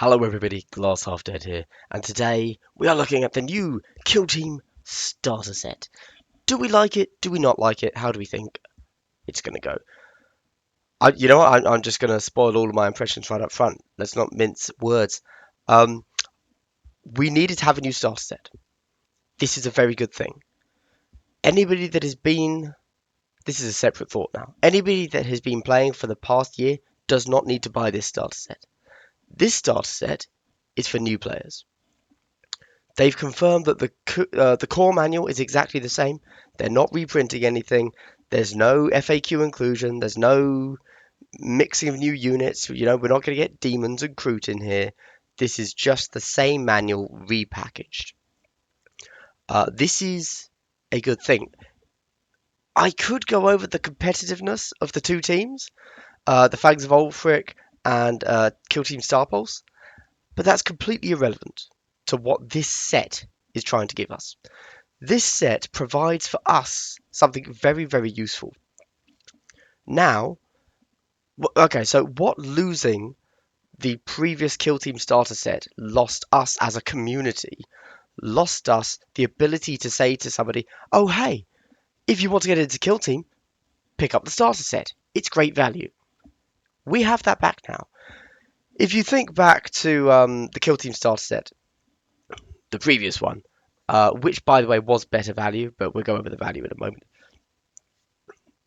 Hello everybody, Glass Half Dead here, and today we are looking at the new Kill Team starter set. Do we like it? Do we not like it? How do we think it's going to go? You know what? I'm just going to spoil all of my impressions right up front. Let's not mince words. Um, we needed to have a new starter set. This is a very good thing. Anybody that has been, this is a separate thought now. Anybody that has been playing for the past year does not need to buy this starter set. This starter set is for new players. They've confirmed that the core manual is exactly the same. They're not reprinting anything. There's no FAQ inclusion. There's no mixing of new units. We're not going to get demons and Kroot in here. This is just the same manual repackaged. This is a good thing. I could go over the competitiveness of the two teams, the Fangs of Ulfric and Kill Team Star Pulse, but that's completely irrelevant to what this set is trying to give us. This set provides for us something very, very useful. Now, okay, so what losing the previous Kill Team starter set lost us as a community, lost us the ability to say to somebody, oh, hey, if you want to get into Kill Team, pick up the starter set. It's great value. We have that back now. If you think back to the Kill Team starter set, the previous one, which by the way was better value, but we'll go over the value in a moment.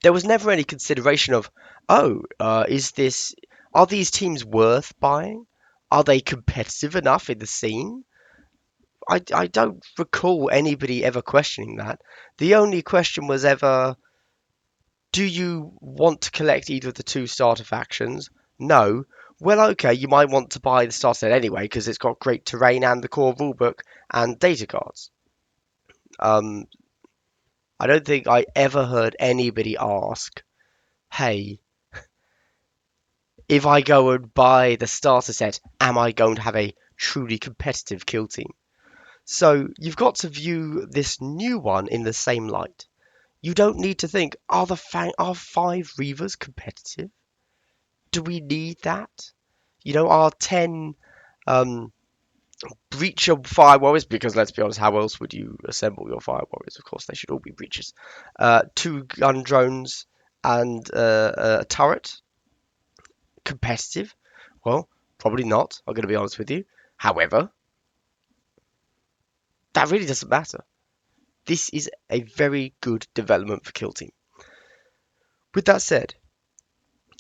There was never any consideration of, oh, are these teams worth buying? Are they competitive enough in the scene? I don't recall anybody ever questioning that. The only question was ever, do you want to collect either of the two starter factions? No. Well, okay, you might want to buy the starter set anyway because it's got great terrain and the core rulebook and data cards. Um, I don't think I ever heard anybody ask, hey, if I go and buy the starter set, am I going to have a truly competitive kill team? So you've got to view this new one in the same light. You don't need to think, are 5 Reavers competitive? Do we need that? Are 10 um, Breacher Fire Warriors, because let's be honest, how else would you assemble your Fire Warriors? Of course, they should all be Breachers. 2 gun drones and a turret. Competitive? Well, probably not, I'm going to be honest with you. However, that really doesn't matter. This is a very good development for Kill Team. With that said,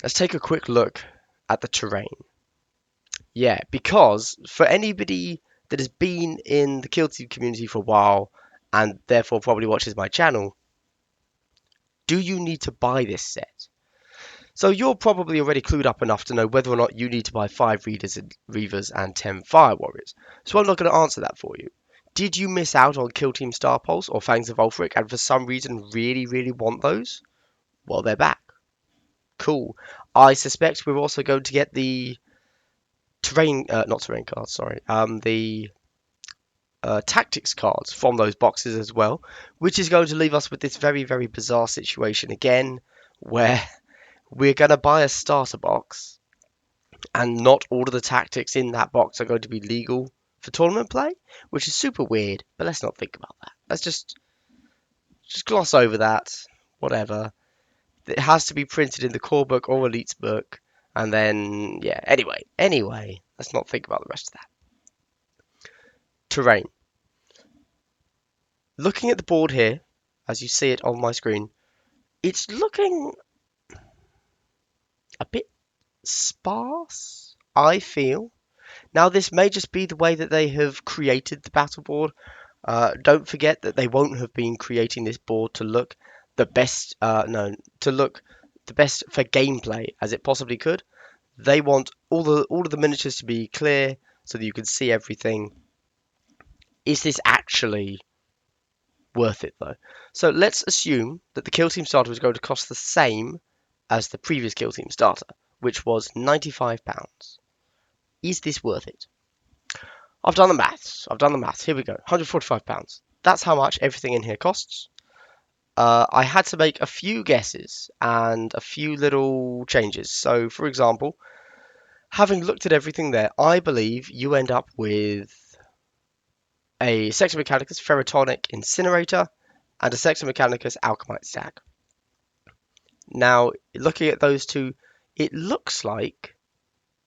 let's take a quick look at the terrain. Yeah, because for anybody that has been in the Kill Team community for a while and therefore probably watches my channel, do you need to buy this set? So you're probably already clued up enough to know whether or not you need to buy 5 Reavers and 10 Fire Warriors. So I'm not going to answer that for you. Did you miss out on Kill Team Star Pulse or Fangs of Ulfric and for some reason really, really want those? Well, they're back. Cool. I suspect we're also going to get the not terrain cards, sorry. The tactics cards from those boxes as well, which is going to leave us with this very, very bizarre situation again, where we're going to buy a starter box and not all of the tactics in that box are going to be legal for tournament play, which is super weird, but let's not think about that. Let's just gloss over that, whatever. It has to be printed in the core book or Elite's book, and then, yeah, anyway, let's not think about the rest of that. Terrain. Looking at the board here, as you see it on my screen, it's looking a bit sparse, I feel. Now, this may just be the way that they have created the battle board. Don't forget that they won't have been creating this board to look the best, to look the best for gameplay as it possibly could. They want all of the miniatures to be clear so that you can see everything. Is this actually worth it though? So let's assume that the Kill Team starter is going to cost the same as the previous Kill Team starter, which was £95. Is this worth it? I've done the maths. Here we go. £145. That's how much everything in here costs. I had to make a few guesses and a few little changes. So, for example, Having looked at everything there, I believe you end up with a Sector Mechanicus Ferrotonic Incinerator and a Sector Mechanicus Alchemite Stack. Now, looking at those two, it looks like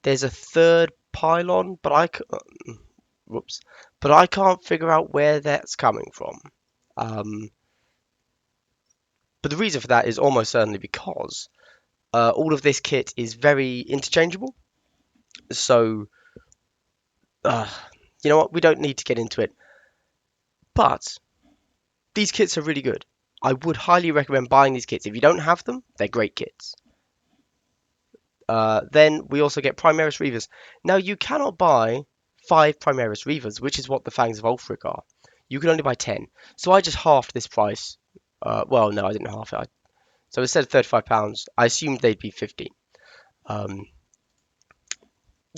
there's a third pylon, but whoops, but I can't figure out where that's coming from. But the reason for that is almost certainly because all of this kit is very interchangeable. So, you know what? We don't need to get into it. But these kits are really good. I would highly recommend buying these kits. If you don't have them, they're great kits. Then we also get Primaris Reavers. Now, you cannot buy 5 Primaris Reavers, which is what the Fangs of Ulfric are. You can only buy 10. So I just halved this price. Well, no, I didn't half it. So instead of £35, I assumed they'd be 15.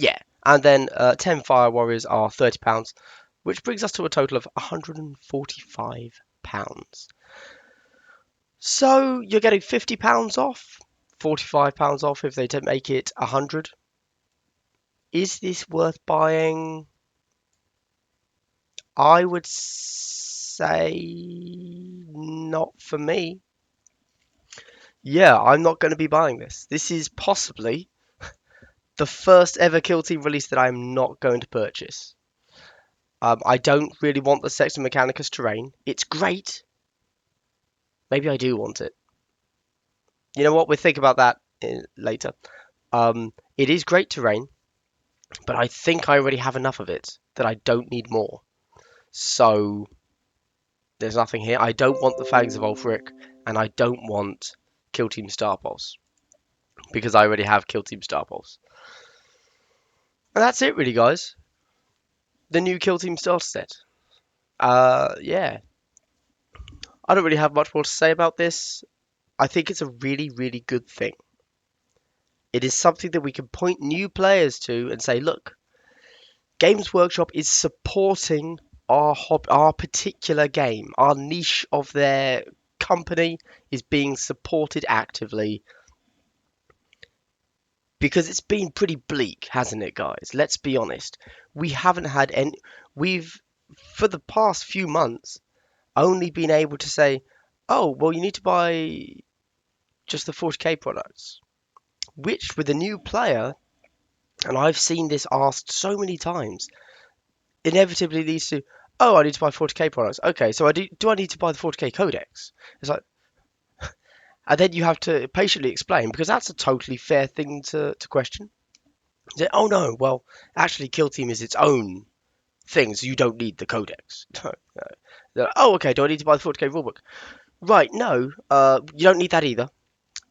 Yeah, and then 10 Fire Warriors are £30, which brings us to a total of £145. So you're getting £50 off, £45 off if they don't make it 100. Is this worth buying? I would say not for me. Yeah, I'm not going to be buying this. This is possibly the first ever Kill Team release that I'm not going to purchase. I don't really want the Sector Mechanicus terrain. It's great. Maybe I do want it. You know what? We'll think about that later. It is great terrain, but I think I already have enough of it that I don't need more. So there's nothing here. I don't want the Fangs of Ulfric, and I don't want Kill Team Star Pulse because I already have Kill Team Star Pulse. And that's it, really, guys. The new Kill Team starter set. Yeah. I don't really have much more to say about this. I think it's a really, really good thing. It is something that we can point new players to and say, look, Games Workshop is supporting our particular game. Our niche of their company is being supported actively. Because it's been pretty bleak, hasn't it, guys? Let's be honest. We haven't had any. We've, for the past few months, only been able to say, oh, well, you need to buy just the 40k products. Which, with a new player, and I've seen this asked so many times, inevitably leads to, oh, I need to buy 40k products. Okay, so do I need to buy the 40k codex? It's like, and then you have to patiently explain, because that's a totally fair thing to question. Say, oh no, well, actually Kill Team is its own thing, so you don't need the codex. Oh, okay, do I need to buy the 40k rulebook? Right, no, you don't need that either,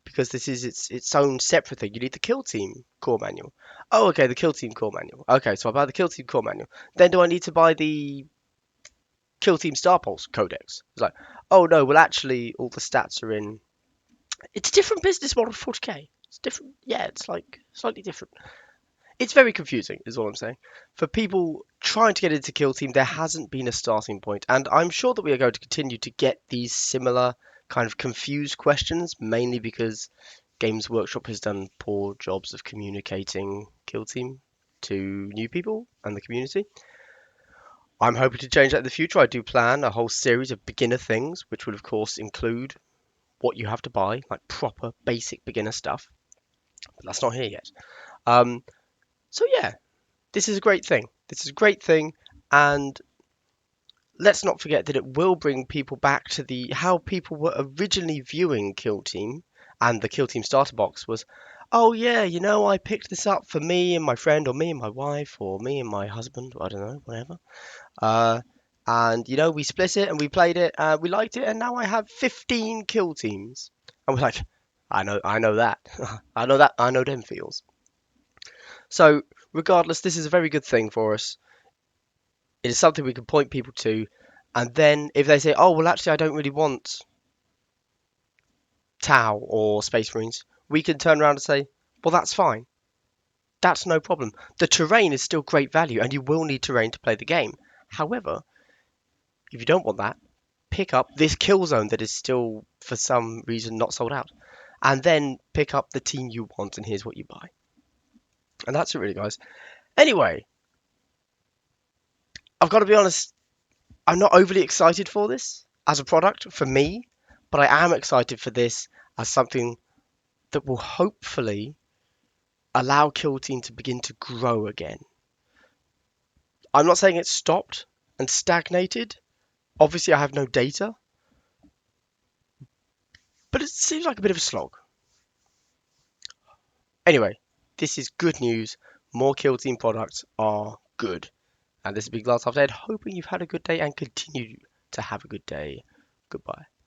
because this is its own separate thing. You need the Kill Team core manual. Oh, okay, the Kill Team core manual. Okay, so I buy the Kill Team core manual. Then do I need to buy the Kill Team Star Pulse codex? It's like, oh no, well actually all the stats are in. It's a different business model for 40k. It's different. Yeah, it's like slightly different. It's very confusing, is all I'm saying. For people trying to get into Kill Team, there hasn't been a starting point, and I'm sure that we are going to continue to get these similar kind of confused questions, mainly because Games Workshop has done poor jobs of communicating Kill Team to new people and the community. I'm hoping to change that in the future. I do plan a whole series of beginner things, which will of course include what you have to buy, like proper basic beginner stuff. But that's not here yet. So yeah, this is a great thing. This is a great thing, and let's not forget that it will bring people back to the how people were originally viewing Kill Team, and the Kill Team starter box was, oh yeah, you know, I picked this up for me and my friend, or me and my wife, or me and my husband, I don't know, whatever. And you know, we split it and we played it, we liked it, and now I have 15 Kill Teams. And we're like, I know that, I know them feels. So regardless, this is a very good thing for us. It is something we can point people to, and then if they say, oh, well, actually, I don't really want Tau or Space Marines, we can turn around and say, well, that's fine. That's no problem. The terrain is still great value, and you will need terrain to play the game. However, if you don't want that, pick up this kill zone that is still, for some reason, not sold out. And then pick up the team you want, and here's what you buy. And that's it really, guys. Anyway, I've got to be honest, I'm not overly excited for this as a product for me, but I am excited for this as something that will hopefully allow Kill Team to begin to grow again. I'm not saying it's stopped and stagnated. Obviously, I have no data, but it seems like a bit of a slog. Anyway, this is good news. More Kill Team products are good. And this is Big Glass Half Dead, hoping you've had a good day and continue to have a good day. Goodbye.